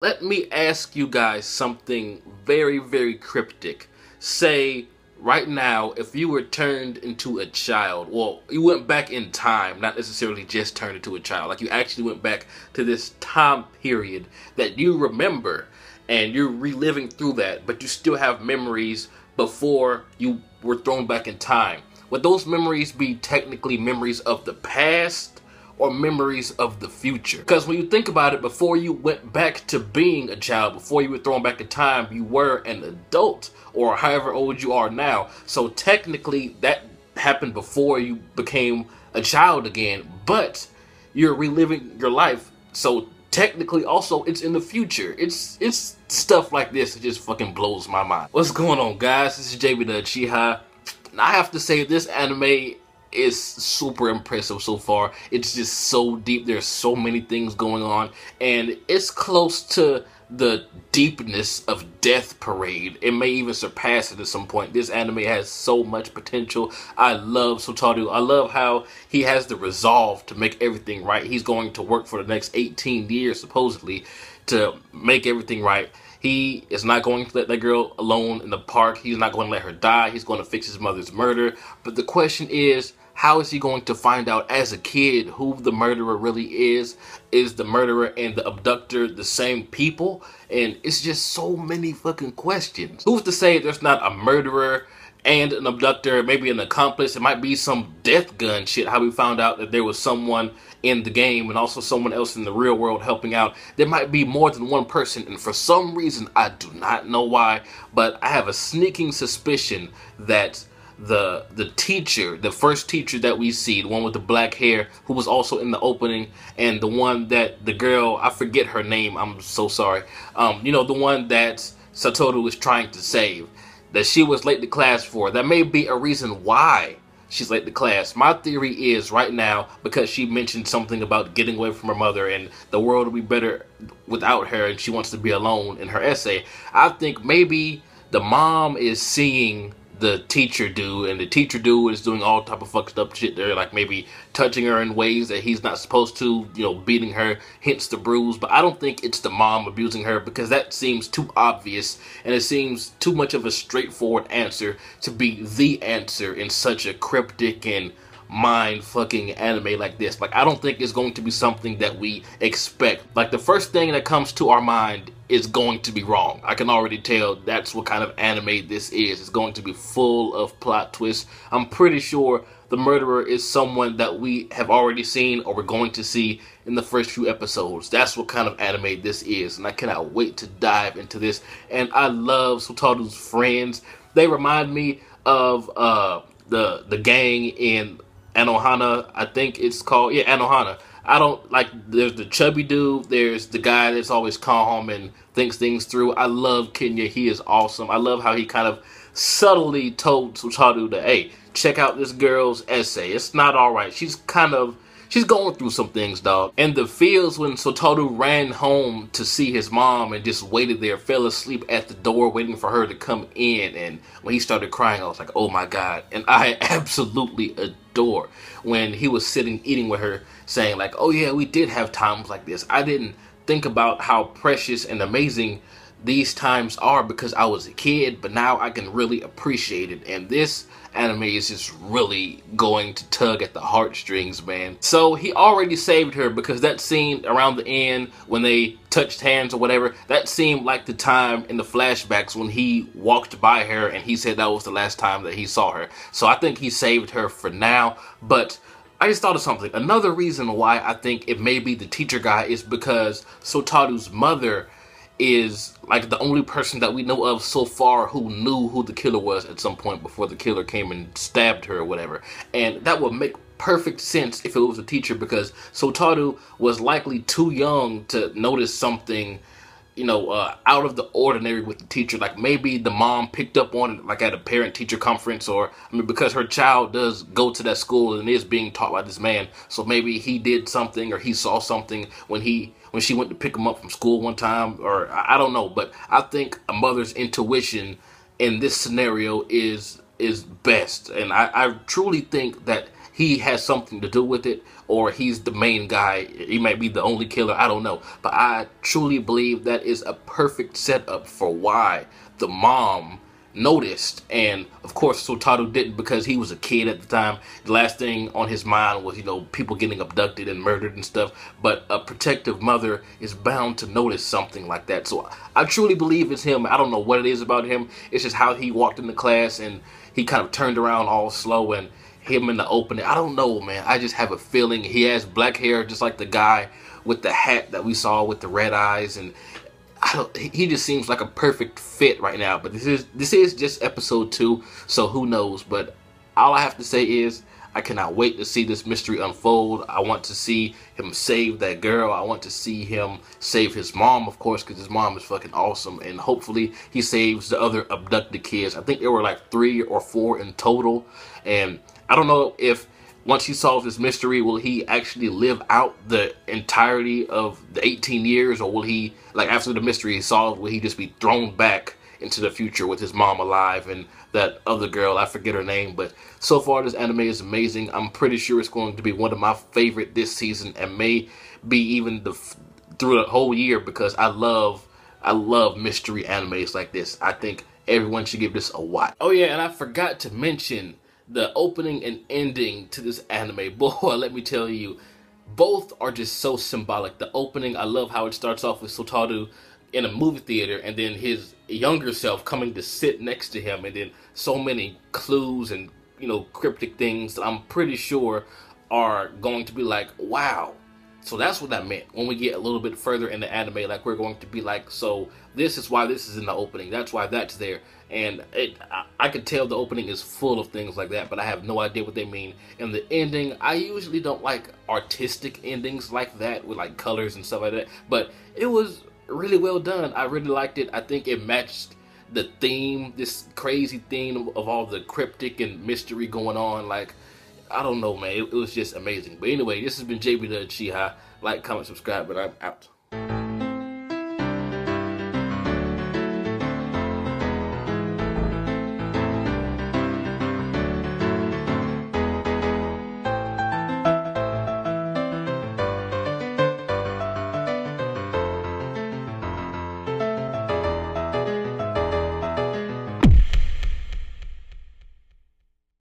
Let me ask you guys something very, very cryptic. Say, right now, if you were turned into a child, well, you went back in time, not necessarily just turned into a child, like you actually went back to this time period that you remember, and you're reliving through that, but you still have memories before you were thrown back in time. Would those memories be technically memories of the past or memories of the future? Because when you think about it, before you went back to being a child, before you were thrown back in time, you were an adult, or however old you are now. So technically that happened before you became a child again, but you're reliving your life. So technically also it's in the future. It's stuff like this that just fucking blows my mind. What's going on, guys? This is jbDAuchiha. I have to say, this anime is super impressive so far. It's just so deep. There's so many things going on, and it's close to the deepness of Death Parade. It may even surpass it at some point. This anime has so much potential. I love Sotaru. I love how he has the resolve to make everything right. He's going to work for the next 18 years supposedly to make everything right. He is not going to let that girl alone in the park. He's not going to let her die. He's going to fix his mother's murder. But the question is, how is he going to find out as a kid who the murderer really is? Is the murderer and the abductor the same people? And it's just so many fucking questions. Who's to say there's not a murderer and an abductor, maybe an accomplice? It might be some death gun shit, how we found out that there was someone in the game and also someone else in the real world helping out. There might be more than one person, and for some reason, I do not know why, but I have a sneaking suspicion that the teacher, the first teacher that we see, the one with the black hair who was also in the opening, and the one that the girl, I forget her name, I'm so sorry, you know, the one that Satoru was trying to save, that she was late to class for. That may be a reason why she's late to class. My theory is right now, because she mentioned something about getting away from her mother and the world will be better without her and she wants to be alone in her essay, I think maybe the mom is seeing the teacher do, and the teacher dude is doing all type of fucked up shit there, like maybe touching her in ways that he's not supposed to, you know, beating her, hence the bruise. But I don't think it's the mom abusing her, because that seems too obvious, and it seems too much of a straightforward answer to be the answer in such a cryptic and mind-fucking anime like this. Like, I don't think it's going to be something that we expect. Like, the first thing that comes to our mind is going to be wrong. I can already tell that's what kind of anime this is. It's going to be full of plot twists. I'm pretty sure the murderer is someone that we have already seen or we're going to see in the first few episodes. That's what kind of anime this is, and I cannot wait to dive into this. And I love Sotaru's friends. They remind me of the gang in Anohana, I think it's called. Yeah, Anohana. I don't like, there's the chubby dude, there's the guy that's always calm and thinks things through. I love Kenya. He is awesome. I love how he kind of subtly told Sotaru that, hey, check out this girl's essay. It's not alright. She's going through some things, dog. And the feels when Sotaru ran home to see his mom and just waited there, fell asleep at the door waiting for her to come in, and when he started crying, I was like, oh my god. And I absolutely adore when he was sitting eating with her saying like, oh yeah, we did have times like this. I didn't think about how precious and amazing these times are because I was a kid, but now I can really appreciate it. And this anime is just really going to tug at the heartstrings, man. So he already saved her, because that scene around the end when they touched hands or whatever, that seemed like the time in the flashbacks when he walked by her and he said that was the last time that he saw her. So I think he saved her for now. But I just thought of something. Another reason why I think it may be the teacher guy is because Sotaru's mother is like the only person that we know of so far who knew who the killer was at some point before the killer came and stabbed her or whatever. And that would make perfect sense if it was a teacher, because Sotaru was likely too young to notice something, you know, out of the ordinary with the teacher. Like maybe the mom picked up on it, like at a parent-teacher conference, or I mean, because her child does go to that school and is being taught by this man, so maybe he did something or he saw something when she went to pick him up from school one time, or I don't know. But I think a mother's intuition in this scenario is best, and I truly think that he has something to do with it, or he's the main guy. He might be the only killer. I don't know. But I truly believe that is a perfect setup for why the mom noticed, and of course Sotaru didn't, because he was a kid at the time. The last thing on his mind was, people getting abducted and murdered and stuff. But a protective mother is bound to notice something like that. So I truly believe it's him. I don't know what it is about him. It's just how he walked into class and he kind of turned around all slow, and him in the opening. I don't know, man. I just have a feeling he has black hair, just like the guy with the hat that we saw with the red eyes, and he just seems like a perfect fit right now. But this is just episode 2, so who knows. But all I have to say is I cannot wait to see this mystery unfold. I want to see him save that girl. I want to see him save his mom, of course, because his mom is fucking awesome. And hopefully he saves the other abducted kids. I think there were like 3 or 4 in total. And I don't know if once he solves this mystery, will he actually live out the entirety of the 18 years? Or will he, like, after the mystery is solved, will he just be thrown back into the future with his mom alive and that other girl, I forget her name. But so far this anime is amazing. I'm pretty sure it's going to be one of my favorite this season, and may be even through the whole year, because I love mystery animes like this. I think everyone should give this a watch. Oh yeah, and I forgot to mention the opening and ending to this anime. Boy, let me tell you, both are just so symbolic. The opening, I love how it starts off with Sotaru in a movie theater, and then his younger self coming to sit next to him, and then so many clues and cryptic things that I'm pretty sure are going to be like, wow. So that's what that meant. When we get a little bit further in the anime, like, we're going to be like, so this is why this is in the opening, that's why that's there. And I could tell the opening is full of things like that, but I have no idea what they mean. And the ending, I usually don't like artistic endings like that with like colors and stuff like that, but it was really well done. I really liked it. I think it matched the theme, this crazy theme of all the cryptic and mystery going on. Like, I don't know, man. It was just amazing. But anyway, this has been jbDAuchiha. Like, comment, subscribe, but I'm out.